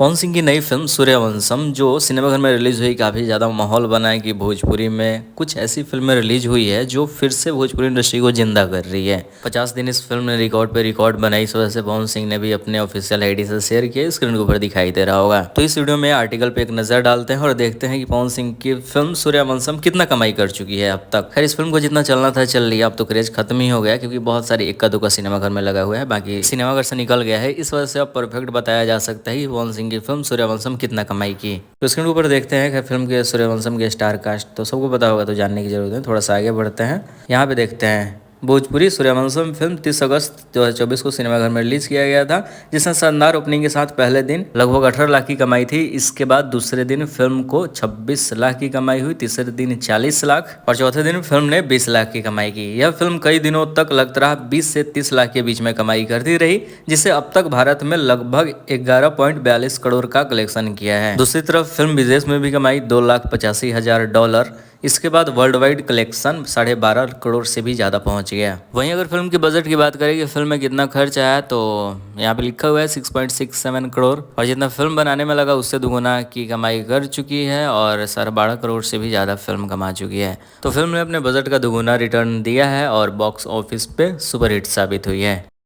पवन सिंह की नई फिल्म सूर्यवंशम जो सिनेमाघर में रिलीज हुई काफ़ी ज़्यादा माहौल बना है कि भोजपुरी में कुछ ऐसी फिल्में रिलीज हुई है जो फिर से भोजपुरी इंडस्ट्री को जिंदा कर रही है। 50 दिन इस फिल्म ने रिकॉर्ड पे रिकॉर्ड बनाई। इस वजह से पवन सिंह ने भी अपने ऑफिशियल आईडी से शेयर किया, स्क्रीन के ऊपर दिखाई दे रहा होगा। तो इस वीडियो में आर्टिकल पे एक नज़र डालते हैं और देखते हैं कि पवन सिंह की फिल्म सूर्यवंशम कितना कमाई कर चुकी है अब तक। खैर, इस फिल्म को जितना चलना था चल लिया, अब तो क्रेज खत्म ही हो गया क्योंकि बहुत सारी इक्का दुक्का सिनेमाघर में लगा हुआ है, बाकी सिनेमाघर से निकल गया है। इस वजह से अब परफेक्ट बताया जा सकता है कि पवन सिंह की फिल्म सूर्यवंशम कितना कमाई की। तो स्क्रीन के ऊपर देखते हैं कि फिल्म के सूर्यवंशम के स्टार कास्ट तो सबको पता होगा, तो जानने की जरूरत है। थोड़ा सा आगे बढ़ते हैं, यहाँ पे देखते हैं भोजपुरी सूर्यवंशम फिल्म 30 अगस्त 2024 को सिनेमाघर में रिलीज किया गया था, जिसने शानदार ओपनिंग के साथ पहले दिन लगभग 18 लाख की कमाई थी। इसके बाद दूसरे दिन फिल्म को 26 लाख की कमाई हुई, तीसरे दिन 40 लाख और चौथे दिन फिल्म ने 20 लाख की कमाई की। यह फिल्म कई दिनों तक लगातार 20 से 30 लाख के बीच में कमाई करती रही, जिसे अब तक भारत में लगभग 11.42 करोड़ का कलेक्शन किया है। दूसरी तरफ फिल्म विदेश में भी कमाई $2,85,000। इसके बाद वर्ल्ड वाइड कलेक्शन 12.5 करोड़ से भी ज़्यादा पहुंच गया। वहीं अगर फिल्म के बजट की बात करें कि फिल्म में कितना खर्च आया, तो यहाँ पे लिखा हुआ है 6.67 करोड़, और जितना फिल्म बनाने में लगा उससे दुगुना की कमाई कर चुकी है और 12.5 करोड़ से भी ज़्यादा फिल्म कमा चुकी है। तो फिल्म ने अपने बजट का दुगुना रिटर्न दिया है और बॉक्स ऑफिस पे सुपरहिट साबित हुई है।